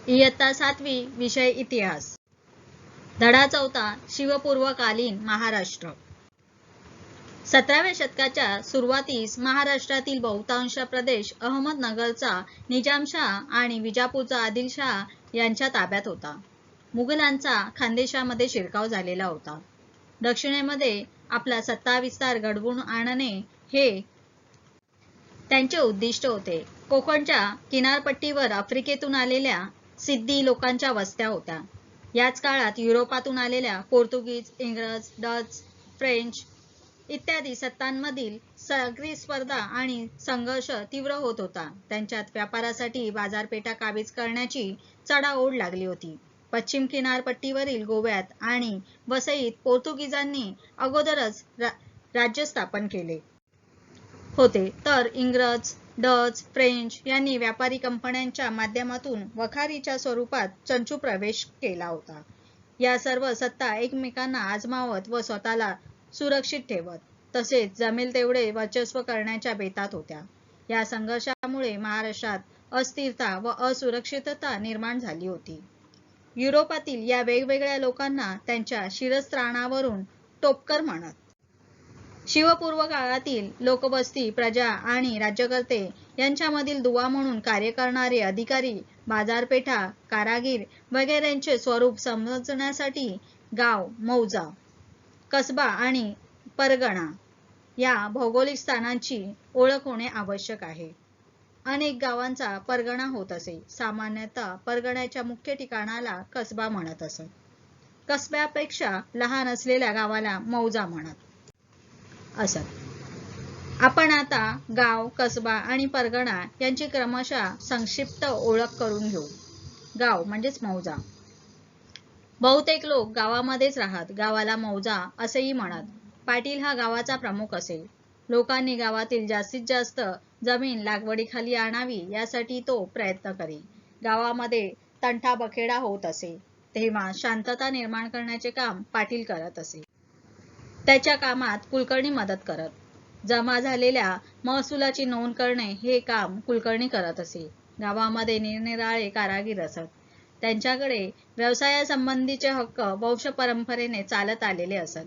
इयत्ता 7वी विषय इतिहास. धडा 4 शिवपूर्वकालीन महाराष्ट्र. 17व्या शतकाच्या सुरुवातीस महाराष्ट्रातील बहुतांश प्रदेश अहमदनगरचा निजामशाह आणि विजापूरचा आदिलशाह यांच्या ताब्यात होता. मुघलांचा खानदेशामध्ये शिरकाव झालेला होता. दक्षिणेमध्ये आपला सत्ता विस्तार घडवून आणणे हे त्यांचे उद्दिष्ट होते. कोकणच्या किनारपट्टीवर आफ्रिकेतून आलेल्या सिद्धी लोकांच्या वस्त्या होत्या. याच काळात युरोपातून आलेल्या पोर्तुगीज, इंग्रज, डच, फ्रेंच इत्यादी सत्तांमधील सागरी स्पर्धा आणि संघर्ष तीव्र होत होता. त्यांच्यात व्यापारासाठी बाजारपेठा काबीज करण्याची चढाओढ लागली होती. पश्चिम किनारपट्टीवरील गोव्यात आणि वसईत पोर्तुगीजांनी अगोदरच राज्य स्थापन केले होते, तर इंग्रज, डच, फ्रेंच यांनी व्यापारी कंपन्यांच्या माध्यमातून वखारीच्या स्वरूपात चंचू प्रवेश केला होता. या सर्व सत्ता एकमेकांना आजमावत व स्वतःला सुरक्षित ठेवत, तसेच जमेल तेवढे वर्चस्व करण्याच्या बेतात होत्या. या संघर्षामुळे महाराष्ट्रात अस्थिरता व असुरक्षितता निर्माण झाली होती. युरोपातील या वेगवेगळ्या लोकांना त्यांच्या शिरस्त्राणावरून टोपकर म्हणत. शिवपूर्व काळातील लोकवस्ती, प्रजा आणि राज्यकर्ते यांच्यामधील दुवा म्हणून कार्य करणारे अधिकारी, बाजारपेठा, कारागीर वगैरेंचे स्वरूप समजण्यासाठी गाव, मौजा, कसबा आणि परगणा या भौगोलिक स्थानांची ओळख होणे आवश्यक आहे. अनेक गावांचा परगणा होत असे. सामान्यतः परगण्याच्या मुख्य ठिकाणाला कसबा म्हणत असत. कसब्यापेक्षा लहान असलेल्या गावाला मौजा म्हणत असत. आपण आता गाव, कसबा आणि परगणा यांची क्रमशः संक्षिप्त ओळख करून घेऊ. गाव म्हणजेच मौजा. बहुतेक लोक गावामध्येच राहत गावाला मौजा असेही म्हणत. पाटील हा गावाचा प्रमुख असे. लोकांनी गावातील जास्तीत जास्त जमीन लागवडीखाली आणावी यासाठी तो प्रयत्न करी. गावामध्ये तंटाबखेडा होत असे, तेव्हा शांतता निर्माण करण्याचे काम पाटील करत असे. त्याच्या कामात कुलकर्णी मदत करत. जमा झालेल्या महसुलाची नोंद करणे हे काम कुलकर्णी करत असे. गावामध्ये निरनिराळे कारागीर असत. त्यांच्याकडे व्यवसायासंबंधीचे हक्क वंश परंपरेने चालत आलेले असत.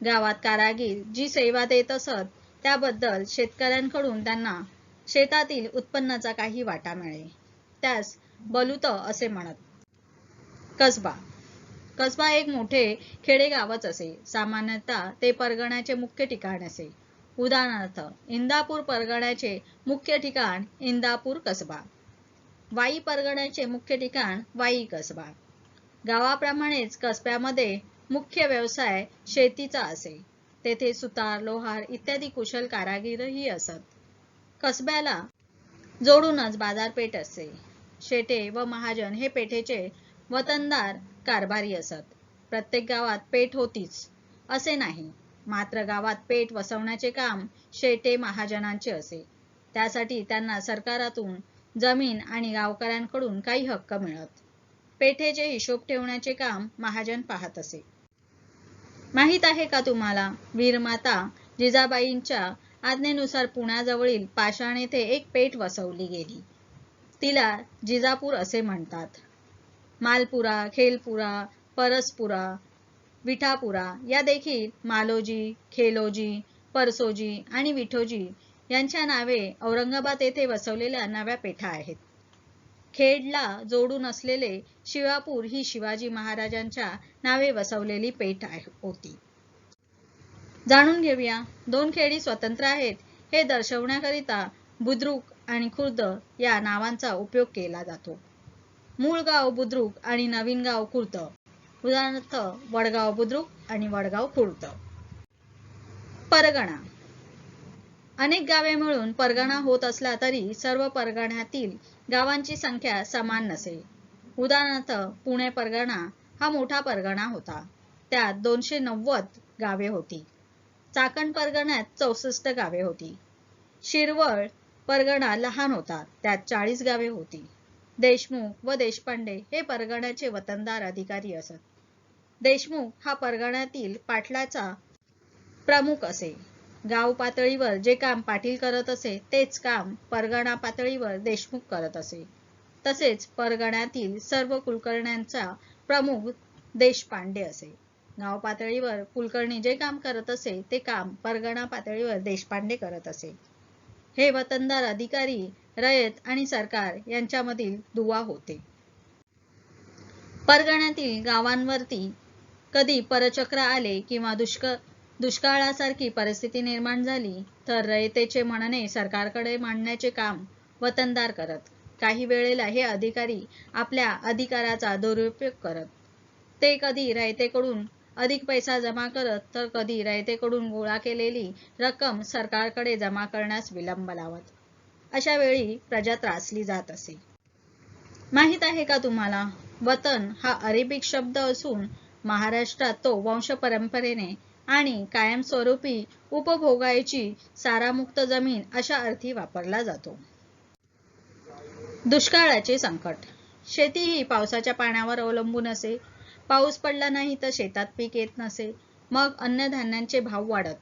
गावात कारागीर जी सेवा देत असत त्याबद्दल शेतकऱ्यांकडून त्यांना शेतातील उत्पन्नाचा काही वाटा मिळे. त्यास बलुत असे म्हणत. कसबा. कसबा एक मोठे खेडेगावच असे. सामान्यतः ते परगण्याचे मुख्य ठिकाण असे. उदाहरणार्थ, इंदापूर परगण्याचे मुख्य ठिकाण इंदापूर कसबा. वाई परगण्याचे मुख्य ठिकाण वाई कसबा. गावाप्रमाणेच कसब्यामध्ये मुख्य व्यवसाय शेतीचा असे. तेथे सुतार, लोहार इत्यादी कुशल कारागीरही असत. कसब्याला जोडूनच बाजारपेठ असते. शेटे व महाजन हे पेठेचे वतनदार कारभारी असत. प्रत्येक गावात पेठ होतीच असे नाही, मात्र गावात पेठ वसवण्याचे काम शेटे महाजनांचे असे. त्यासाठी त्यांना सरकारातून जमीन आणि गावकऱ्यांकडून काही हक्क मिळत. पेठेचे हिशोब ठेवण्याचे काम महाजन पाहत असे. माहीत आहे का तुम्हाला, वीरमाता जिजाबाईंच्या आज्ञेनुसार पुण्याजवळील पाषाण येथे एक पेठ वसवली गेली. तिला जिजापूर असे म्हणतात. मालपुरा, खेलपुरा, परसपुरा, विठापुरा या देखील मालोजी, खेलोजी, परसोजी आणि विठोजी यांच्या नावे औरंगाबाद येथे वसवलेल्या नव्या पेठा आहेत. खेडला जोडून असलेले शिवापूर ही शिवाजी महाराजांच्या नावे वसवलेली पेठ होती. जाणून घेऊया. दोन खेडी स्वतंत्र आहेत हे दर्शवण्याकरिता बुद्रुक आणि खुर्द या नावांचा उपयोग केला जातो. मूळ गाव बुद्रुक आणि नवीन गाव खुर्द. उदाहरणार्थ, वडगाव बुद्रुक आणि वडगाव खुर्द. परगणा. अनेक गावे मिळून परगणा होत असला तरी सर्व परगण्यातील गावांची संख्या समान नसे. उदाहरणार्थ, पुणे परगणा हा मोठा परगणा होता. त्यात 290 गावे होती. चाकण परगण्यात 64 गावे होती. शिरवळ परगणा लहान होता. त्यात 40 गावे होती. देशमुख व देशपांडे हे परगण्याचे वतनदार अधिकारी असत. देशमुख हा परगण्यातील पाटलाचा प्रमुख असे. गाव पातळीवर जे काम पाटील करत असे तेच काम परगणा पातळीवर देशमुख करत असे. तसेच परगण्यातील सर्व कुलकर्ण्यांचा प्रमुख देशपांडे असे. गाव पातळीवर कुलकर्णी जे काम करत असे ते काम परगणा पातळीवर देशपांडे करत असे. हे वतनदार अधिकारी, रयत आणि सरकार यांच्यामधील दुवा होते. परगण्यातील गावांवरती कधी परचक्र आले किंवा दुष्काळासारखी परिस्थिती निर्माण झाली तर रयतेचे म्हणणे सरकारकडे मांडण्याचे काम वतनदार करत. काही वेळेला हे अधिकारी आपल्या अधिकाराचा दुरुपयोग करत. ते कधी रयतेकडून अधिक पैसा जमा करत तर कधी रयतेकडून गोळा केलेली रक्कम सरकारकडे जमा करण्यास विलंब लावत. अशा वेळी प्रजा त्रासली जात असे. माहित आहे का तुम्हाला, वतन हा अरेबिक शब्द असून महाराष्ट्रात तो वंश परंपरेने आणि कायमस्वरूपी उपभोगायची सारामुक्त जमीन अशा अर्थी वापरला जातो. दुष्काळाचे संकट. शेती ही पावसाच्या पाण्यावर अवलंबून असे. पाऊस पडला नाही तर शेतात पीक येत नसे. मग अन्नधान्यांचे भाव वाढत.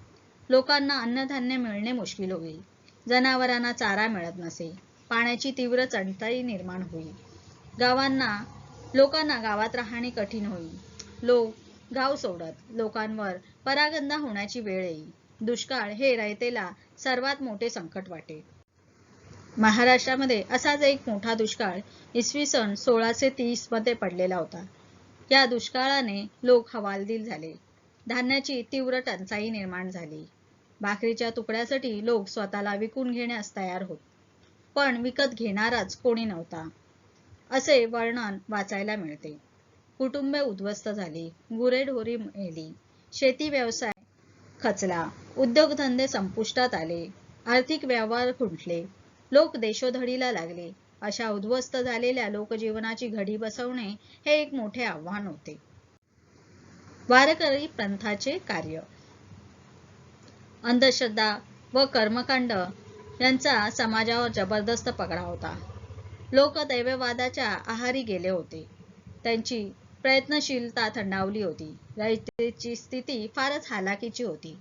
लोकांना अन्नधान्य मिळणे मुश्किल होईल. जनावरांना चारा मिळत नसे. पाण्याची तीव्र टंचाई निर्माण होईल. लोकांना गावात राहणे कठीण होईल. लोक गाव सोडत. लोकांवर परागंदा होण्याची वेळ येईल. दुष्काळ हे रयतेला सर्वात मोठे संकट वाटे. महाराष्ट्रामध्ये असाच एक मोठा दुष्काळ इसवी सन 1630 मध्ये पडलेला होता. या दुष्काळाने लोक हवालदिल झाले. धान्याची तीव्र टंचाई निर्माण झाली. भाकरीच्या तुकड्यासाठी लोक स्वतःला विकून घेण्यास तयार होत. पण विकत घेणाराच कोणी नव्हता असे वर्णन वाचायला मिळते. कुटुंबे उद्ध्वस्त झाली. गुरेढोरे मेली. शेती व्यवसाय खचला. उद्योगधंदे संपुष्टात आले. आर्थिक व्यवहार खुंटले. लोक देशोधडीला लागले. अशा उद्ध्वस्त झालेल्या लोकजीवनाची घडी बसवणे हे एक मोठे आव्हान होते. वारकरी पंथाचे कार्य. अंधश्रद्धा व कर्मकांड यांचा समाजावर जबरदस्त पगडा होता. लोक दैववादाच्या आहारी गेले होते. त्यांची प्रयत्नशीलता थंडावली होती. रयतेची स्थिती फारच हालाकीची होती.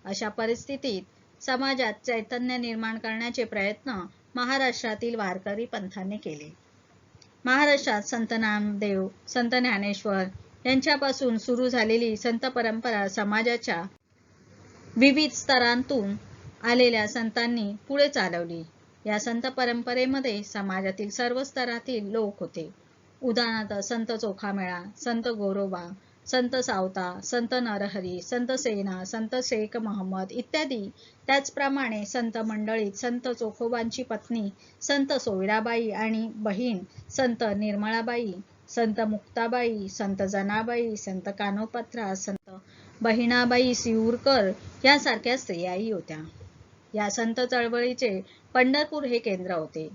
अशा परिस्थितीत समाजात चैतन्य निर्माण करण्याचे प्रयत्न महाराष्ट्रातील वारकरी पंथाने केले. महाराष्ट्रात संत नामदेव, संत ज्ञानेश्वर यांच्यापासून सुरू झालेली संत परंपरा समाजाच्या विविध स्तरांतून आलेल्या संतांनी पुढे चालवली. या संत परंपरेमध्ये समाजातील सर्व स्तरातील लोक होते. उदाहरणार्थ संत चोखामेळा, संत गोरोबा, संत सावता, संत नरहरी, संत सेना, संत शेख महम्मद इत्यादी. त्याचप्रमाणे संत मंडळीत संत चोखोबांची पत्नी संत सोयराबाई आणि बहीण संत निर्मळाबाई, संत मुक्ताबाई, संत जनाबाई, संत कानोपत्रा, संत बहिणाबाई सिऊरकर यांसारख्या स्त्रियाही होत्या. या संत चळवळीचे पंढरपूर हे केंद्र होते.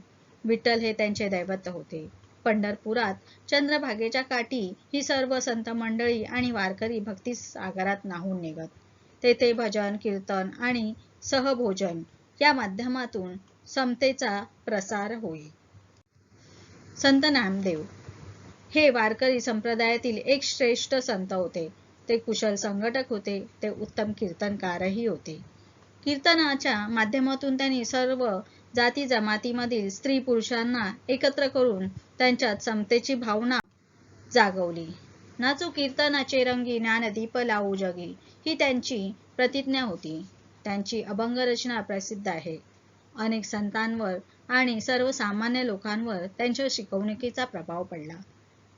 विठ्ठल हे त्यांचे दैवत होते. पंढरपुरात चंद्रभागेच्या काठी ही सर्व संत मंडळी आणि वारकरी भक्ती सागरात न्हाऊन निघत. तेथे भजन, कीर्तन आणि सहभोजन या माध्यमातून समतेचा प्रसार होई. संत नामदेव हे वारकरी संप्रदायातील एक श्रेष्ठ संत होते. ते कुशल संघटक होते. ते उत्तम कीर्तनकारही होते. कीर्तनाच्या माध्यमातून त्यांनी सर्व जाती जमातीमधील स्त्री पुरुषांना एकत्र करून त्यांच्यात समतेची भावना जागवली. नाचू कीर्तनाचे रंगी, ज्ञानदीप लावू जगी ही त्यांची प्रतिज्ञा होती. त्यांची अभंग रचना प्रसिद्ध आहे. अनेक संतांवर आणि सर्वसामान्य लोकांवर त्यांच्या शिकवणुकीचा प्रभाव पडला.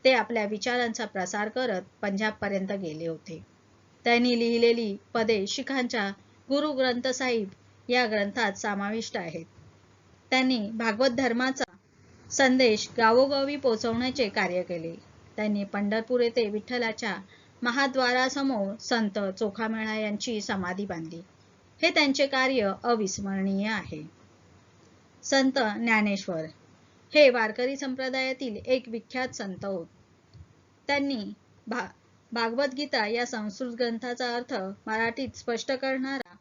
ते आपल्या विचारांचा प्रसार करत पंजाबपर्यंत गेले होते. त्यांनी लिहिलेली पदे शिखांच्या गुरु ग्रंथ साहिब या ग्रंथात समाविष्ट आहेत. त्यांनी भागवत धर्माचा संदेश गावोगावी पोहोचवण्याचे कार्य केले. त्यांनी पंढरपूर येथे विठ्ठलाच्या महाद्वारासमोर संत चोखामेळा यांची समाधी बांधली. हे त्यांचे कार्य अविस्मरणीय आहे. संत ज्ञानेश्वर हे वारकरी संप्रदायातील एक विख्यात संत होत. त्यांनी भागवत गीता या संस्कृत ग्रंथाचा अर्थ मराठीत स्पष्ट करणारा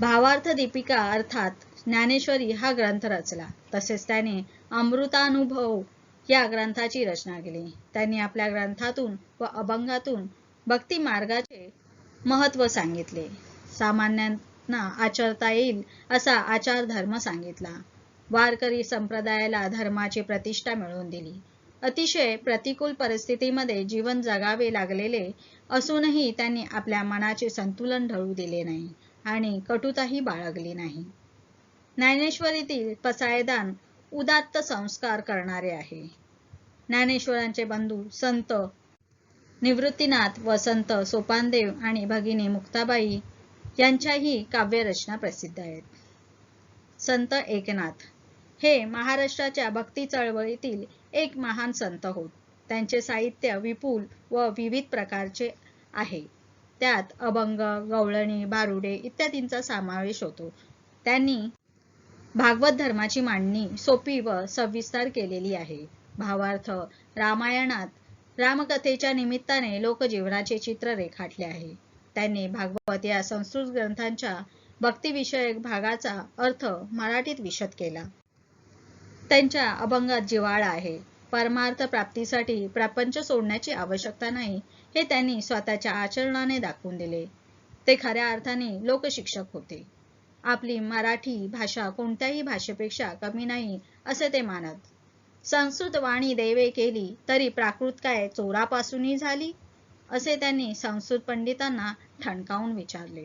भावार्थ दीपिका अर्थात ज्ञानेश्वरी हा ग्रंथ रचला. तसेच त्याने अमृतानुभव या ग्रंथाची रचना केली. त्यांनी आपल्या ग्रंथातून व अभंगातून भक्ती मार्गाचे महत्त्व सांगितले. सामान्यांना आचरता येईल असा आचार धर्म सांगितला. वारकरी संप्रदायाला धर्माची प्रतिष्ठा मिळवून दिली. अतिशय प्रतिकूल परिस्थितीमध्ये जीवन जगावे लागलेले असूनही त्यांनी आपल्या मनाचे संतुलन ढळू दिले नाही आणि कटुताही बाळगली नाही. ज्ञानेश्वरीतील पसायदान उदात्त संस्कार करणारे आहे. ज्ञानेश्वरांचे बंधू संत निवृत्तीनाथ व संत सोपानदेव आणि भगिनी मुक्ताबाई यांच्याही काव्यरचना प्रसिद्ध आहेत. संत एकनाथ हे महाराष्ट्राच्या भक्ती चळवळीतील एक महान संत होत. त्यांचे साहित्य विपुल व विविध प्रकारचे आहे. त्यात अभंग, गवळणी, भारुडे इत्यादींचा समावेश होतो. त्यांनी भागवत धर्माची मांडणी सोपी व सविस्तर केलेली आहे. भावार्थ रामायणात रामकथेच्या निमित्ताने लोकजीवनाचे चित्र रेखाटले आहे. त्यांनी भागवत या संस्कृत ग्रंथांच्या भक्तिविषयक भागाचा अर्थ मराठीत विशद केला. त्यांच्या अभंगात जिव्हाळा आहे. परमार्थ प्राप्तीसाठी प्रपंच सोडण्याची आवश्यकता नाही हे त्यांनी स्वतःच्या आचरणाने दाखवून दिले. ते खऱ्या अर्थाने लोकशिक्षक होते. आपली मराठी भाषा कोणत्याही भाषेपेक्षा कमी नाही असे ते मानत. संस्कृत वाणी देवे केली तरी प्राकृत काय चोरापासूनही झाली असे त्यांनी संस्कृत पंडितांना ठणकावून विचारले.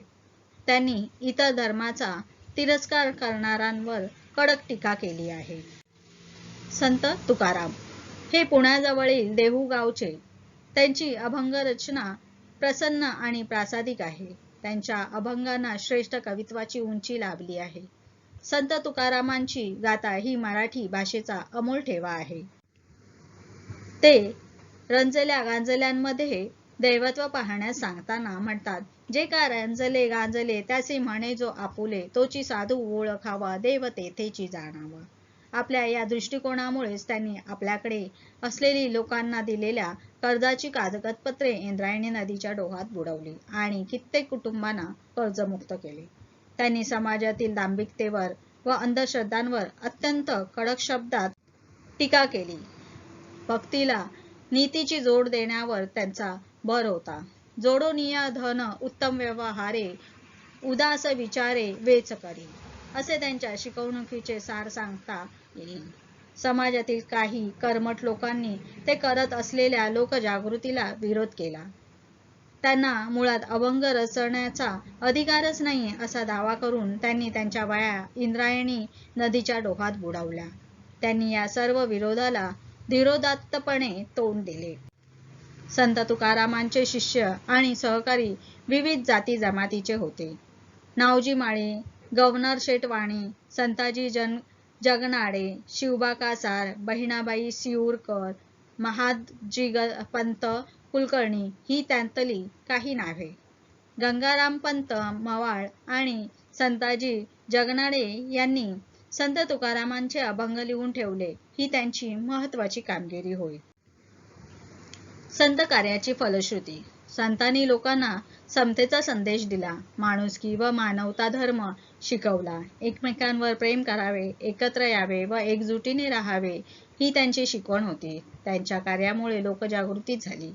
त्यांनी इतर धर्माचा तिरस्कार करणाऱ्यांवर कडक टीका केली आहे. संत तुकाराम हे पुण्याजवळील देहू गावचे. त्यांची अभंग रचना प्रसन्न आणि प्रासादिक आहे. त्यांच्या अभंगांना श्रेष्ठ कवित्वाची उंची लाभली आहे. संत तुकारामांची गाथा ही मराठी भाषेचा अमोल ठेवा आहे. ते रंजल्या गांजल्यांमध्ये दैवत्व पाहण्यास सांगताना म्हणतात, जे का रंजले गांजले त्याचे म्हणे जो आपुले, तोची साधू ओळखावा देव तेथेची जाणावा. आपल्या या दृष्टिकोनामुळेच त्यांनी आपल्याकडे असलेली लोकांना दिलेल्या कर्जाची कागदपत्रे इंद्रायणी नदीच्या डोहात बुडवली आणि कित्येक कुटुंबांना कर्जमुक्त केले. त्यांनी समाजातील दांभिकतेवर व अंधश्रद्धांवर अत्यंत कडक शब्दात टीका केली. भक्तीला नीतीची जोड देण्यावर त्यांचा भर होता. जोडोनिया धन उत्तम व्यवहारे, उदास विचारे वेच करी असे त्यांच्या शिकवणुकीचे सार सांगता येईल. समाजातील काही कर्मठ लोकांनी ते करत असलेल्या लोकजागृतीला विरोध केला. त्यांना मुळात अभंग रचण्याचा अधिकारच नाही असा दावा करून त्यांनी त्यांच्या वया इंद्रायणी नदीच्या डोहात बुडवल्या. त्यांनी या सर्व विरोधाला धीरोदात्तपणे तोंड दिले. संत तुकारामांचे शिष्य आणि सहकारी विविध जाती जमातीचे होते. नावजी माळी, गव्हर्नर शेठ वाणी, संताजी जगनाडे, शिवबा कासार, बहिणाबाई सिऊरकर, महादजी पंत कुलकर्णी ही त्यांतली काही नावे. गंगाराम पंत मवाळ आणि संताजी जगनाडे यांनी संत तुकारामांचे अभंग लिहून ठेवले ही त्यांची महत्वाची कामगिरी होय. संत कार्याची फलश्रुती. संतांनी लोकांना समतेचा संदेश दिला, माणुसकी व मानवता धर्म शिकवला, एकमेकांवर प्रेम करावे, एकत्र यावे व एकजुटीने राहावे ही त्यांची शिकवण होती. त्यांच्या कार्यामुळे लोकजागृती झाली.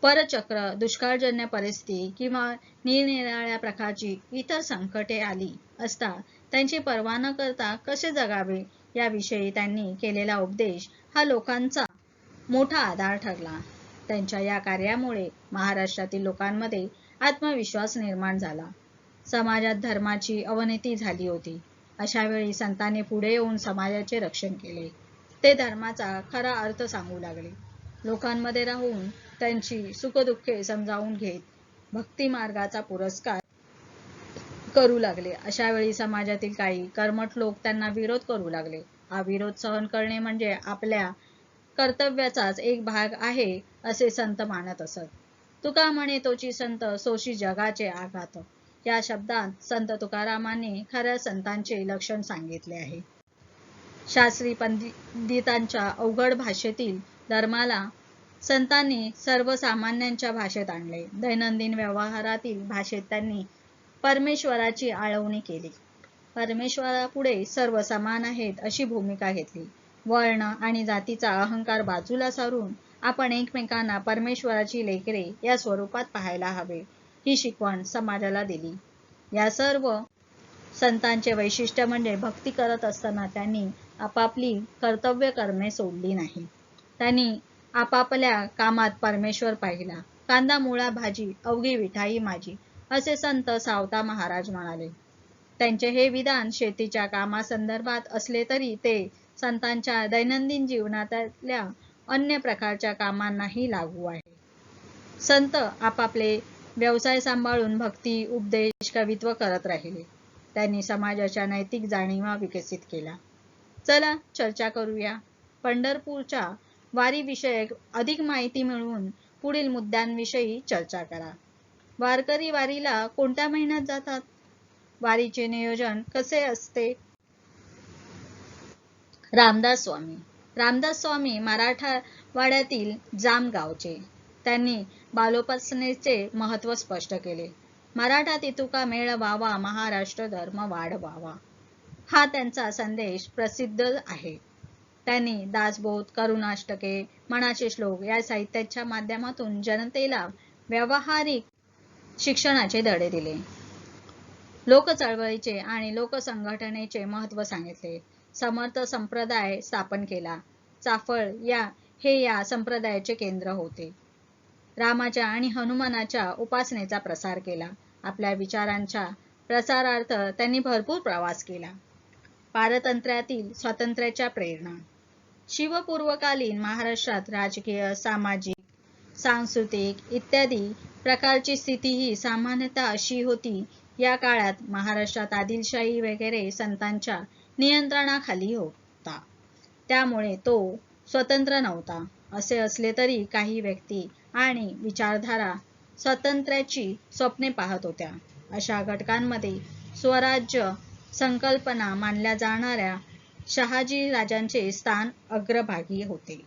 परचक्र, दुष्काळजन्य परिस्थिती किंवा निरनिराळ्या प्रकारची इतर संकटे आली असता त्यांची पर्वा न करता कसे जगावे याविषयी त्यांनी केलेला उपदेश हा लोकांचा मोठा आधार ठरला. त्यांच्या या कार्यामुळे महाराष्ट्रातील लोकांमध्ये आत्मविश्वास निर्माण झाला. समाजात धर्माची अवनती झाली होती. अशा वेळी संतांनी पुढे येऊन समाजाचे रक्षण केले. ते धर्माचा खरा अर्थ सांगू लागले. लोकांमध्ये राहून त्यांची सुखदुःखे समजावून घेत भक्ती मार्गाचा पुरस्कार करू लागले. अशा वेळी समाजातील काही कर्मठ लोक त्यांना विरोध करू लागले. हा विरोध सहन करणे म्हणजे आपल्या कर्तव्याचाच एक भाग आहे असे संत मानत असत. तुका म्हणे तोची संत, सोशी जगाचे आघात या शब्दात संत तुकारामांनी खऱ्या संतांचे लक्षण सांगितले आहे. शास्त्री पंडितांच्या अवघड भाषेतील धर्माला संतांनी सर्वसामान्यांच्या भाषेत आणले. दैनंदिन व्यवहारातील भाषेत त्यांनी परमेश्वराची आळवणी केली. परमेश्वरापुढे सर्व समान आहेत अशी भूमिका घेतली. वर्ण आणि जातीचा अहंकार बाजूला सारून आपण एकमेकांना परमेश्वराची लेकरे या स्वरूपात पाहायला हवे ही शिकवण समाजाला दिली. या सर्व संतांचे वैशिष्ट्य म्हणजे भक्ती करत असताना त्यांनी आपापली कर्तव्य कर्मे सोडली नाही. त्यांनी आपापल्या कामात परमेश्वर पाहिला. कांदा मुळा भाजी अवघी विठाई माझी, असे संत सावता महाराज म्हणाले. त्यांचे हे विधान शेतीच्या कामासंदर्भात असले तरी ते संतांच्या दैनंदिन जीवनातल्या अन्य प्रकारच्या कामांनाही लागू आहे. संत आपापले व्यवसाय सांभाळून भक्ती, उपदेश, कवित्व करत राहिले. त्यांनी समाजाच्या नैतिक जाणीवा विकसित केल्या. चला चर्चा करूया. पंढरपूरच्या वारीविषयक अधिक माहिती मिळवून पुढील मुद्द्यांविषयी चर्चा करा. वारकरी वारीला कोणत्या महिन्यात जातात? वारीचे नियोजन कसे असते? रामदास स्वामी. रामदास स्वामी मराठवाड्यातील जाम गावचे. त्यांनी बालोपासनेचे महत्त्व स्पष्ट केले. मराठात तुका मेळ व्हावा, महाराष्ट्र धर्म वाढवावा, हा त्यांचा संदेश प्रसिद्ध आहे. त्यांनी दासबोध, करुणाष्टके, मनाचे श्लोक या साहित्याच्या माध्यमातून जनतेला व्यावहारिक शिक्षणाचे धडे दिले. लोक चळवळीचे आणि लोकसंघटनेचे महत्त्व सांगितले. समर्थ संप्रदाय स्थापन केला. चाफळ हे या संप्रदायाचे केंद्र होते. रामाच्या आणि हनुमानाच्या उपासनेचा प्रसार केला. आपल्या विचारांच्या प्रसारार्थ त्यांनी भरपूर प्रवास केला. पारतंत्र्यातील स्वातंत्र्याच्या प्रेरणा. शिवपूर्वकालीन महाराष्ट्रात राजकीय, सामाजिक, सांस्कृतिक इत्यादी प्रकारची स्थितीही सामान्यतः अशी होती. या काळात महाराष्ट्रात आदिलशाही वगैरे संतांच्या नियंत्रणाखाली होता. त्यामुळे तो स्वतंत्र नव्हता. असे असले तरी काही व्यक्ती आणि विचारधारा स्वातंत्र्याची स्वप्ने पाहत होत्या. अशा घटकांमध्ये स्वराज्य संकल्पना मानल्या जाणाऱ्या शहाजी राजांचे स्थान अग्रभागी होते.